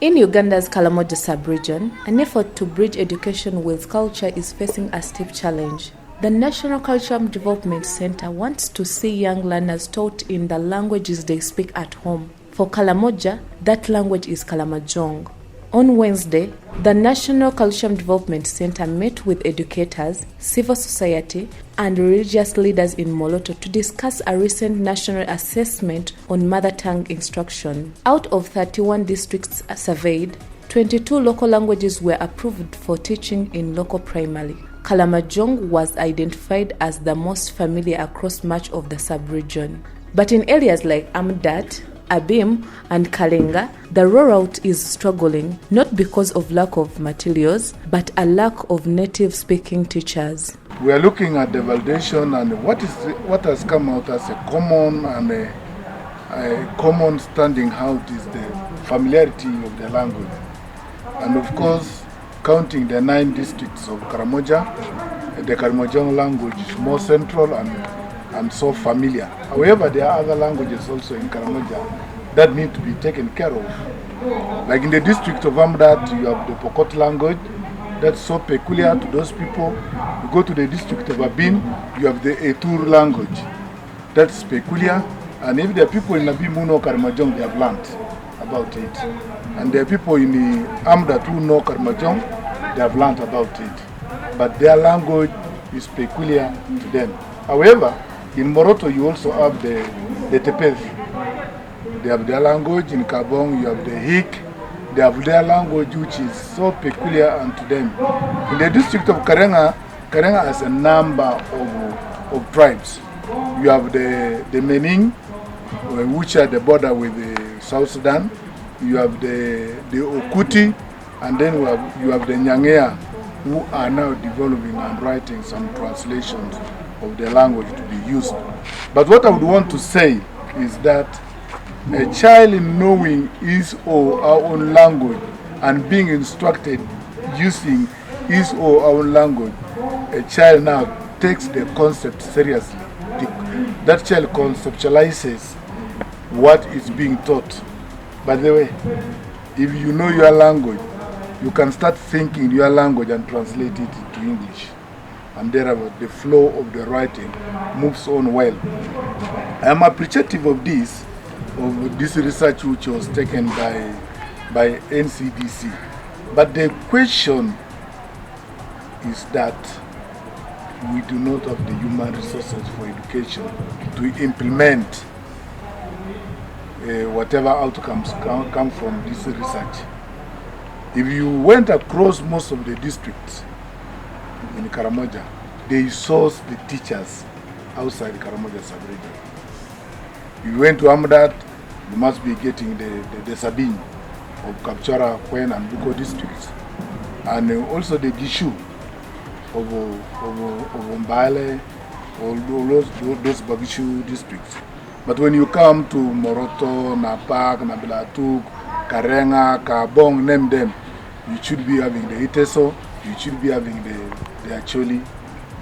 In Uganda's Karamoja sub-region, an effort to bridge education with culture is facing a steep challenge. The National Cultural Development Center wants to see young learners taught in the languages they speak at home. For Karamoja, that language is Karamojong. On Wednesday, the National Cultural Development Center met with educators, civil society, and religious leaders in Moroto to discuss a recent national assessment on mother tongue instruction. Out of 31 districts surveyed, 22 local languages were approved for teaching in local primary. Karamojong was identified as the most familiar across much of the sub-region. But in areas like Amudat, Abim and Karenga, the rollout is struggling, not because of lack of materials, but a lack of native-speaking teachers. We are looking at the validation and what has come out as a common and a common standing out is the familiarity of the language. And of course, counting the 9 districts of Karamoja, the Karamojong language is more central and so familiar. However, there are other languages also in Karamoja that need to be taken care of. Like in the district of Amudat, you have the Pokot language that's so peculiar to those people. You go to the district of Abim, you have the Etur language that's peculiar. And if there are people in Abim who know Karamojong, they have learned about it. And there are people in the Amudat who know Karamojong, they have learned about it. But their language is peculiar to them. However, in Moroto, you also have the Tepeth. They have their language. In Kabong, you have the Hik. They have their language, which is so peculiar unto them. In the district of Karenga, Karenga has a number of tribes. You have the Mening, which are the border with the South Sudan. You have the Okuti, and then you have the Nyangea, who are now developing and writing some translations of the language to be used. But what I would want to say is that a child in knowing his or her own language and being instructed using his or her own language, a child now takes the concept seriously. That child conceptualizes what is being taught. By the way, if you know your language, you can start thinking your language and translate it into English. And thereafter, the flow of the writing moves on well. I am appreciative of this research which was taken by NCDC. But the question is that we do not have the human resources for education to implement whatever outcomes come from this research. If you went across most of the districts in Karamoja, they source the teachers outside Karamoja sub-region. You went to Amudat, you must be getting the Sabine of Kapchora, Kwen and Buko districts. And also the Gishu of Mbale, all those Bagishu districts. But when you come to Moroto, Napak, Nabilatuk, Karenga, Kabong, name them, you should be having the Iteso, you should be having the Acholi.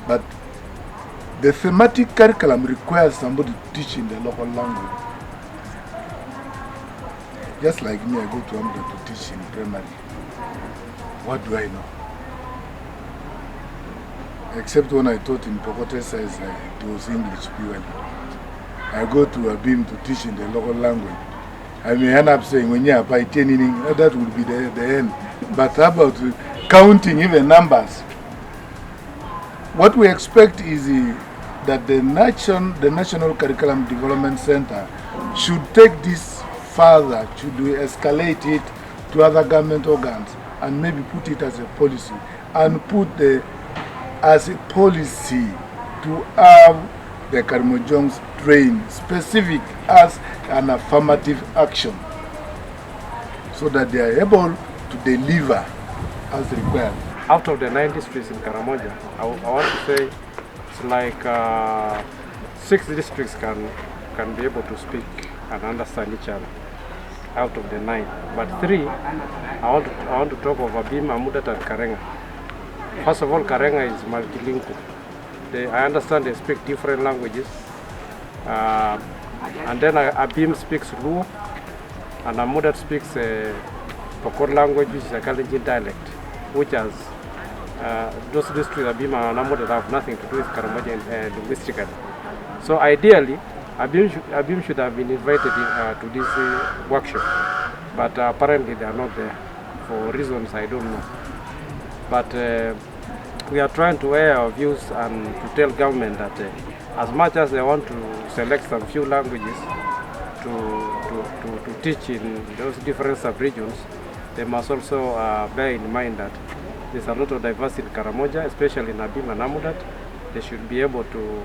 But the thematic curriculum requires somebody to teach in the local language. Just like me, I go to Amudat to teach in primary. What do I know? Except when I taught in Pokot, it was English purely. I go to Abim to teach in the local language. I may end up saying, when you are by that would be the end. But how about counting even numbers? What we expect is that the National Curriculum Development Center should take this further, should escalate it to other government organs and maybe put it as a policy and put as a policy to have the Karamojongs trained specific as an affirmative action so that they are able to deliver as required. Out of the 9 districts in Karamoja, I want to say it's like 6 districts can be able to speak and understand each other out of the 9. But 3, I want to talk of Abim, Amudat and Karenga. First of all, Karenga is multilingual. I understand they speak different languages. And then Abim speaks Luo, and Amudat speaks Pokot language, which is a Kalenjin dialect, which has those districts, Abim and Amudat, have nothing to do with Karamoja linguistically. So ideally, Abim should have been invited to this workshop, but apparently they are not there for reasons I don't know. But we are trying to air our views and to tell government that as much as they want to select some few languages to teach in those different sub-regions, they must also bear in mind that there's a lot of diversity in Karamoja, especially in Abim and Amudat. They should be able to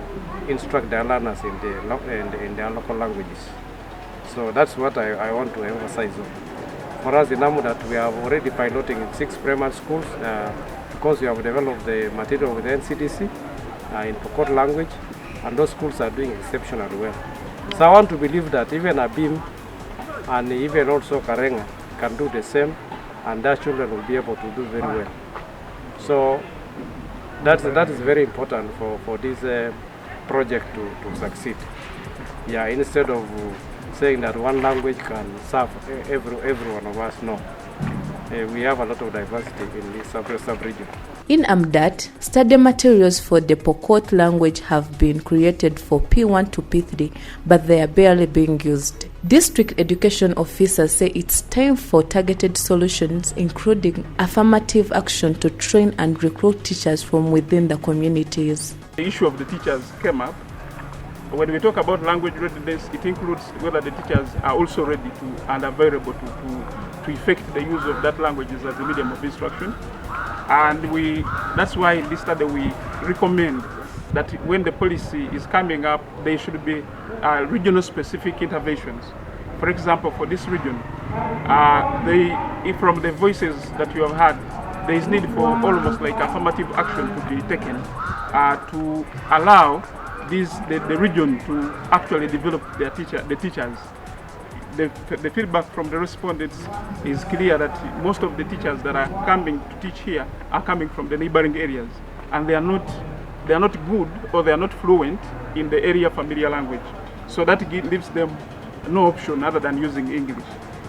instruct their learners in their local languages. So that's what I want to emphasize on. For us in Amudat, we are already piloting in 6 primary schools because we have developed the material with the NCDC in Pokot language, and those schools are doing exceptionally well. So I want to believe that even Abim and even also Karenga can do the same, and their children will be able to do very well. So that is very important for this project to succeed. Yeah, instead of saying that one language can serve every one of us, no. We have a lot of diversity in this sub-region. In Amudat, study materials for the Pokot language have been created for P1 to P3, but they are barely being used. District education officers say it's time for targeted solutions, including affirmative action to train and recruit teachers from within the communities. The issue of the teachers came up. When we talk about language readiness, it includes whether the teachers are also ready to and available to effect the use of that language as a medium of instruction. And that's why in this study we recommend that when the policy is coming up, there should be regional specific interventions. For example, for this region, from the voices that you have had, there is need for almost like affirmative action to be taken to allow the region to actually develop the teachers. The feedback from the respondents is clear that most of the teachers that are coming to teach here are coming from the neighboring areas, and they are not good or they are not fluent in the area familiar language. So that leaves them no option other than using English.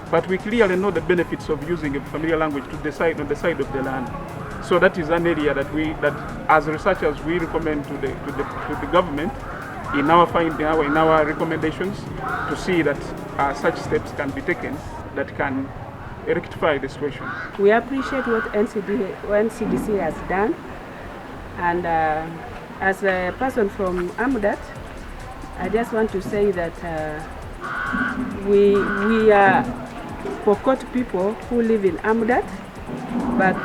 But we clearly know the benefits of using a familiar language on the side of the land. So that is an area that as researchers we recommend to the government in our recommendations to see that such steps can be taken that can rectify the situation. We appreciate what NCDC has done, and as a person from Amudat, I just want to say that we are Pokot people who live in Amudat, but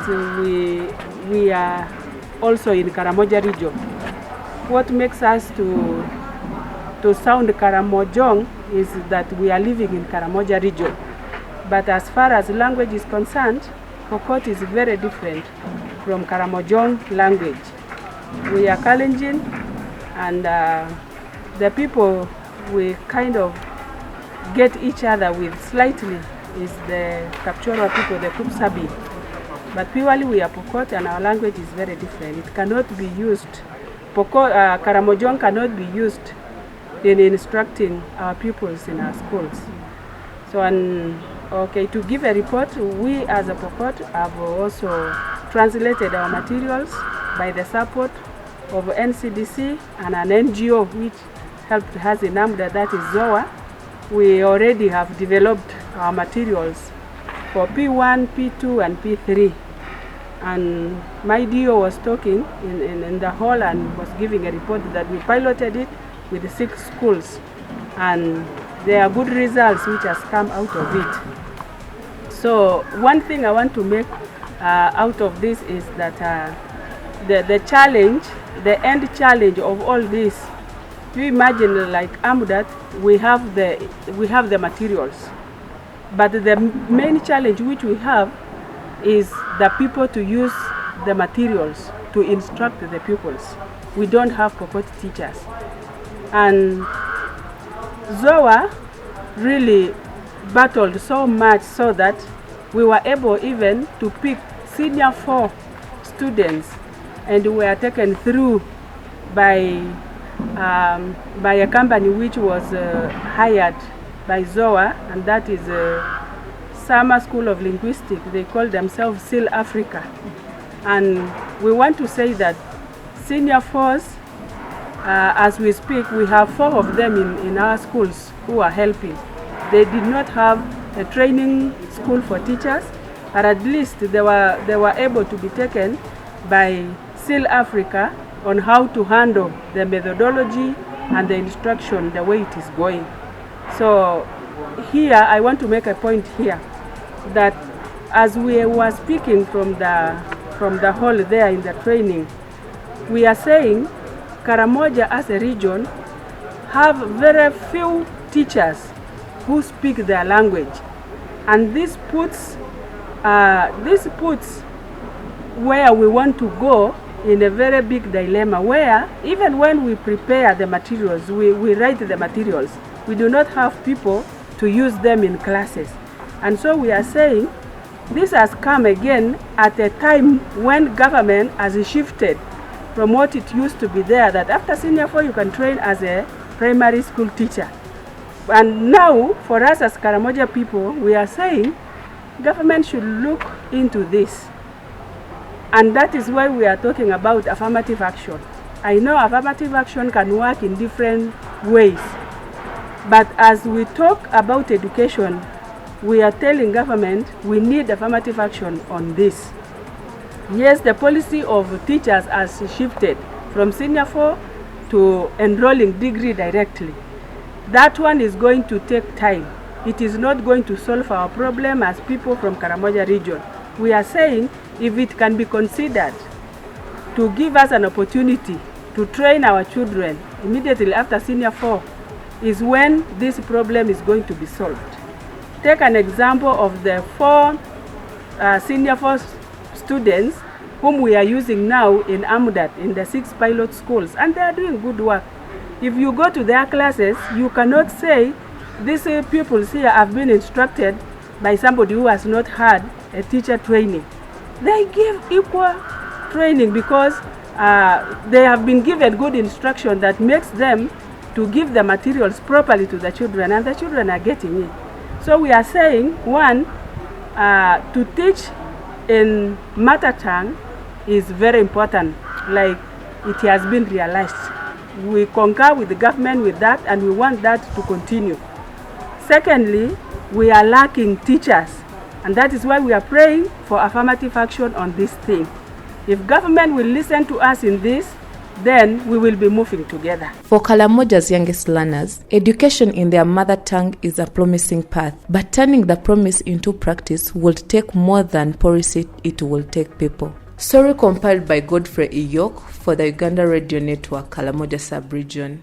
we are also in Karamoja region. What makes us to sound Karamojong is that we are living in Karamoja region. But as far as language is concerned, Pokot is very different from Karamojong language. We are Kalenjin, and the people we kind of get each other with slightly is the Kapchorwa people, the Kupsabi. But purely we are Pokot, and our language is very different. It cannot be used. Karamojong cannot be used in instructing our pupils in our schools. So, to give a report, we as a Pokot have also translated our materials by the support of NCDC and an NGO which helped us in Amudat, that is ZOA. We already have developed our materials for P1, P2, and P3. And my DO was talking in the hall and was giving a report that we piloted it with 6 schools. And there are good results which has come out of it. So one thing I want to make out of this is that the challenge, the end challenge of all this, you imagine like Amudat, we have the materials. But the main challenge which we have is the people to use the materials to instruct the pupils. We don't have Pokot teachers. And ZOA really battled so much so that we were able even to pick senior 4 students, and we were taken through by a company which was hired by ZOA, and that is Summer School of Linguistics. They call themselves SIL Africa. And we want to say that senior fours, as we speak, we have 4 of them in our schools who are helping. They did not have a training school for teachers, but at least they were able to be taken by SIL Africa on how to handle the methodology and the instruction the way it is going. So here I want to make a point here that as we were speaking from the hall there in the training, we are saying Karamoja as a region have very few teachers who speak their language, and this puts where we want to go in a very big dilemma, where even when we prepare the materials, we write the materials, we do not have people to use them in classes. And so we are saying this has come again at a time when government has shifted from what it used to be there, that after senior 4 you can train as a primary school teacher. And now for us as Karamoja people, we are saying government should look into this. And that is why we are talking about affirmative action. I know affirmative action can work in different ways, but as we talk about education, we are telling government we need affirmative action on this. Yes, the policy of teachers has shifted from senior 4 to enrolling degree directly. That one is going to take time. It is not going to solve our problem as people from Karamoja region. We are saying if it can be considered to give us an opportunity to train our children immediately after senior 4 is when this problem is going to be solved. Take an example of the 4 senior 4 students whom we are using now in Amudat in the 6 pilot schools, and they are doing good work. If you go to their classes, you cannot say these pupils here have been instructed by somebody who has not had a teacher training. They give equal training because they have been given good instruction that makes them to give the materials properly to the children, and the children are getting it. So we are saying, one, to teach in mother tongue is very important, like it has been realized. We concur with the government with that, and we want that to continue. Secondly, we are lacking teachers, and that is why we are praying for affirmative action on this thing. If government will listen to us in this, then we will be moving together. For Karamoja's youngest learners, education in their mother tongue is a promising path, but turning the promise into practice will take more than policy it will take people. Story compiled by Godfrey Iyok for the Uganda Radio Network, Karamoja Sub-Region.